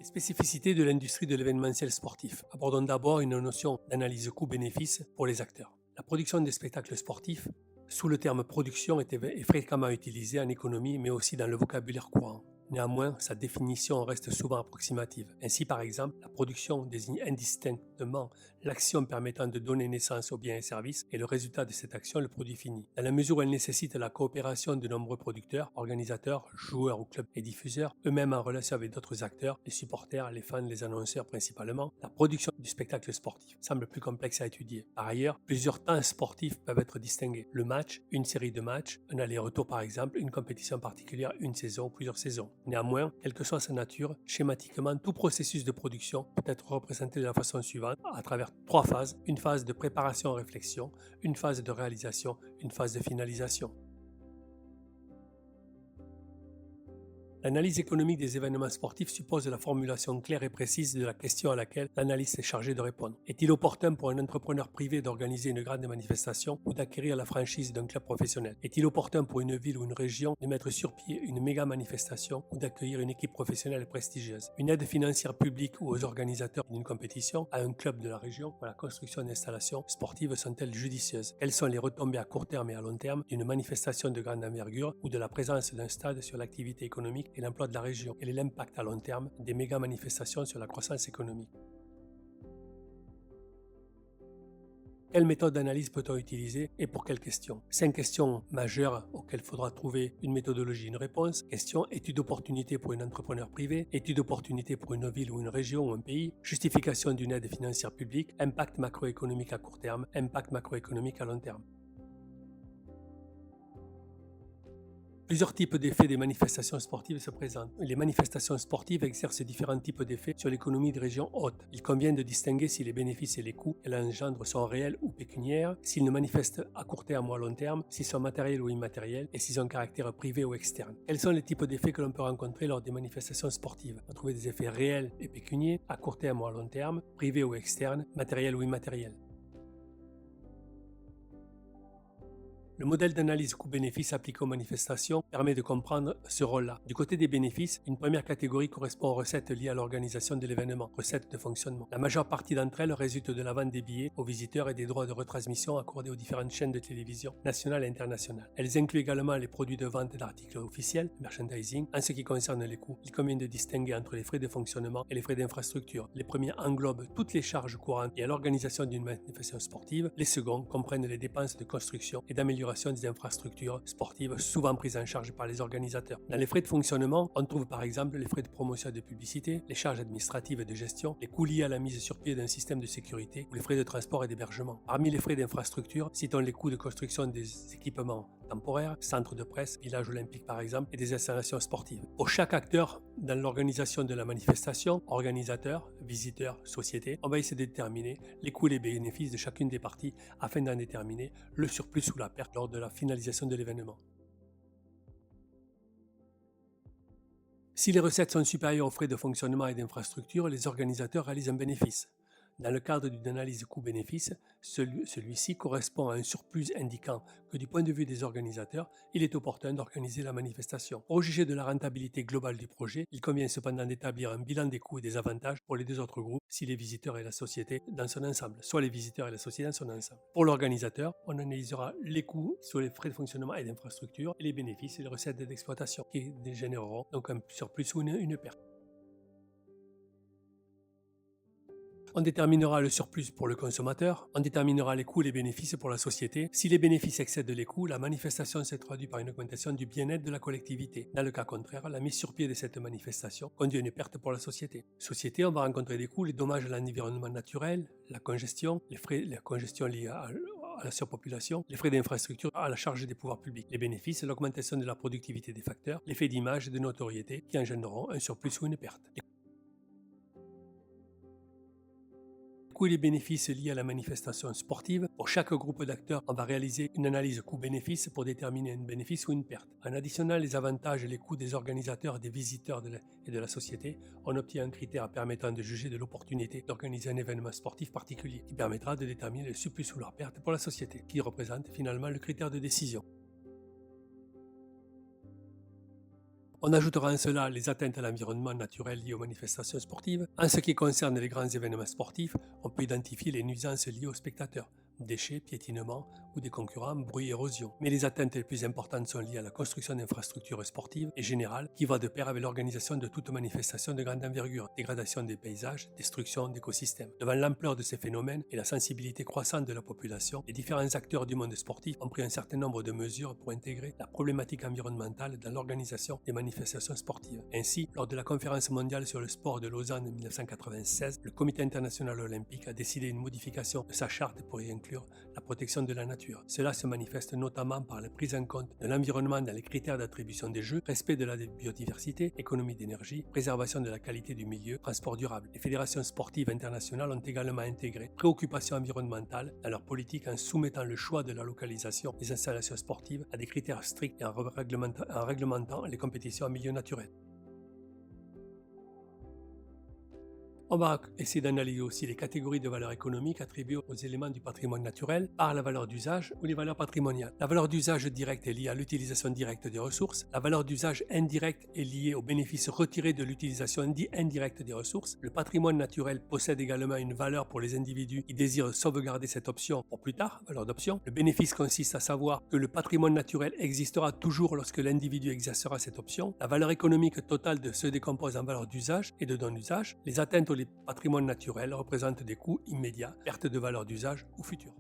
Spécificité de l'industrie de l'événementiel sportif. Abordons d'abord une notion d'analyse coût-bénéfice pour les acteurs. La production des spectacles sportifs, sous le terme production, est fréquemment utilisée en économie mais aussi dans le vocabulaire courant. Néanmoins, sa définition reste souvent approximative. Ainsi, par exemple, la production désigne indistinctement l'action permettant de donner naissance aux biens et services et le résultat de cette action, le produit fini. Dans la mesure où elle nécessite la coopération de nombreux producteurs, organisateurs, joueurs ou clubs et diffuseurs, eux-mêmes en relation avec d'autres acteurs, les supporters, les fans, les annonceurs principalement, la production du spectacle sportif semble plus complexe à étudier. Par ailleurs, plusieurs temps sportifs peuvent être distingués. Le match, une série de matchs, un aller-retour par exemple, une compétition particulière, une saison ou plusieurs saisons. Néanmoins, quelle que soit sa nature, schématiquement, tout processus de production peut être représenté de la façon suivante, à travers 3 phases: une phase de préparation-réflexion, une phase de réalisation, une phase de finalisation. L'analyse économique des événements sportifs suppose la formulation claire et précise de la question à laquelle l'analyste est chargé de répondre. Est-il opportun pour un entrepreneur privé d'organiser une grande manifestation ou d'acquérir la franchise d'un club professionnel? Est-il opportun pour une ville ou une région de mettre sur pied une méga manifestation ou d'accueillir une équipe professionnelle prestigieuse? Une aide financière publique ou aux organisateurs d'une compétition, à un club de la région pour la construction d'installations sportives sont-elles judicieuses? Quelles sont les retombées à court terme et à long terme d'une manifestation de grande envergure ou de la présence d'un stade sur l'activité économique et l'emploi de la région? Quel est l'impact à long terme des méga manifestations sur la croissance économique? Quelle méthode d'analyse peut-on utiliser et pour quelles questions? 5 questions majeures auxquelles il faudra trouver une méthodologie, une réponse. Question: étude d'opportunité pour un entrepreneur privé, étude d'opportunité pour une ville ou une région ou un pays, justification d'une aide financière publique, impact macroéconomique à court terme, impact macroéconomique à long terme. Plusieurs types d'effets des manifestations sportives se présentent. Les manifestations sportives exercent différents types d'effets sur l'économie de régions hautes. Il convient de distinguer si les bénéfices et les coûts qu'elles engendrent sont réels ou pécuniaires, s'ils ne manifestent à court terme ou à long terme, s'ils sont matériels ou immatériels et s'ils ont un caractère privé ou externe. Quels sont les types d'effets que l'on peut rencontrer lors des manifestations sportives? On va trouver des effets réels et pécuniaires, à court terme ou à long terme, privés ou externes, matériels ou immatériels. Le modèle d'analyse coût-bénéfice appliqué aux manifestations permet de comprendre ce rôle-là. Du côté des bénéfices, une première catégorie correspond aux recettes liées à l'organisation de l'événement, recettes de fonctionnement. La majeure partie d'entre elles résulte de la vente des billets aux visiteurs et des droits de retransmission accordés aux différentes chaînes de télévision nationales et internationales. Elles incluent également les produits de vente d'articles officiels, merchandising. En ce qui concerne les coûts, il convient de distinguer entre les frais de fonctionnement et les frais d'infrastructure. Les premiers englobent toutes les charges courantes liées à l'organisation d'une manifestation sportive. Les seconds comprennent les dépenses de construction et d'amélioration des infrastructures sportives, souvent prises en charge par les organisateurs. Dans les frais de fonctionnement, on trouve par exemple les frais de promotion et de publicité, les charges administratives et de gestion, les coûts liés à la mise sur pied d'un système de sécurité ou les frais de transport et d'hébergement. Parmi les frais d'infrastructure, citons les coûts de construction des équipements temporaires, centres de presse, villages olympiques par exemple, et des installations sportives. Pour chaque acteur dans l'organisation de la manifestation, organisateur, visiteur, société, on va essayer de déterminer les coûts et les bénéfices de chacune des parties afin d'en déterminer le surplus ou la perte lors de la finalisation de l'événement. Si les recettes sont supérieures aux frais de fonctionnement et d'infrastructure, les organisateurs réalisent un bénéfice. Dans le cadre d'une analyse coût-bénéfice, celui-ci correspond à un surplus indiquant que du point de vue des organisateurs, il est opportun d'organiser la manifestation. Pour juger de la rentabilité globale du projet, il convient cependant d'établir un bilan des coûts et des avantages pour les deux autres groupes, si les visiteurs et la société dans son ensemble, soit les visiteurs et la société dans son ensemble. Pour l'organisateur, on analysera les coûts sur les frais de fonctionnement et d'infrastructure, et les bénéfices et les recettes d'exploitation qui généreront donc un surplus ou une perte. On déterminera le surplus pour le consommateur, on déterminera les coûts et les bénéfices pour la société. Si les bénéfices excèdent les coûts, la manifestation se traduit par une augmentation du bien-être de la collectivité. Dans le cas contraire, la mise sur pied de cette manifestation conduit à une perte pour la société. Société, on va rencontrer des coûts, les dommages à l'environnement naturel, la congestion, la congestion liée à la surpopulation, les frais d'infrastructure à la charge des pouvoirs publics. Les bénéfices, l'augmentation de la productivité des facteurs, l'effet d'image et de notoriété qui engendreront un surplus ou une perte. Coûts et les bénéfices liés à la manifestation sportive. Pour chaque groupe d'acteurs, on va réaliser une analyse coût-bénéfice pour déterminer un bénéfice ou une perte. En additionnant les avantages et les coûts des organisateurs, des visiteurs et de la société, on obtient un critère permettant de juger de l'opportunité d'organiser un événement sportif particulier, qui permettra de déterminer le surplus ou la perte pour la société, qui représente finalement le critère de décision. On ajoutera en cela les atteintes à l'environnement naturel liées aux manifestations sportives. En ce qui concerne les grands événements sportifs, on peut identifier les nuisances liées aux spectateurs, déchets, piétinements ou des concurrents, bruit, érosion. Mais les atteintes les plus importantes sont liées à la construction d'infrastructures sportives et générales qui va de pair avec l'organisation de toute manifestation de grande envergure, dégradation des paysages, destruction d'écosystèmes. Devant l'ampleur de ces phénomènes et la sensibilité croissante de la population, les différents acteurs du monde sportif ont pris un certain nombre de mesures pour intégrer la problématique environnementale dans l'organisation des manifestations sportives. Ainsi, lors de la conférence mondiale sur le sport de Lausanne en 1996, le Comité international olympique a décidé une modification de sa charte pour y inclure la protection de la nature. Cela se manifeste notamment par la prise en compte de l'environnement dans les critères d'attribution des Jeux, respect de la biodiversité, économie d'énergie, préservation de la qualité du milieu, transport durable. Les fédérations sportives internationales ont également intégré préoccupations environnementales dans leur politique en soumettant le choix de la localisation des installations sportives à des critères stricts et en réglementant les compétitions en milieu naturel. On va essayer d'analyser aussi les catégories de valeurs économiques attribuées aux éléments du patrimoine naturel par la valeur d'usage ou les valeurs patrimoniales. La valeur d'usage directe est liée à l'utilisation directe des ressources. La valeur d'usage indirecte est liée aux bénéfices retirés de l'utilisation indirecte des ressources. Le patrimoine naturel possède également une valeur pour les individus qui désirent sauvegarder cette option pour plus tard, valeur d'option. Le bénéfice consiste à savoir que le patrimoine naturel existera toujours lorsque l'individu exercera cette option. La valeur économique totale se décompose en valeur d'usage et de non-usage. Les atteintes les patrimoines naturels représentent des coûts immédiats, perte de valeur d'usage ou future.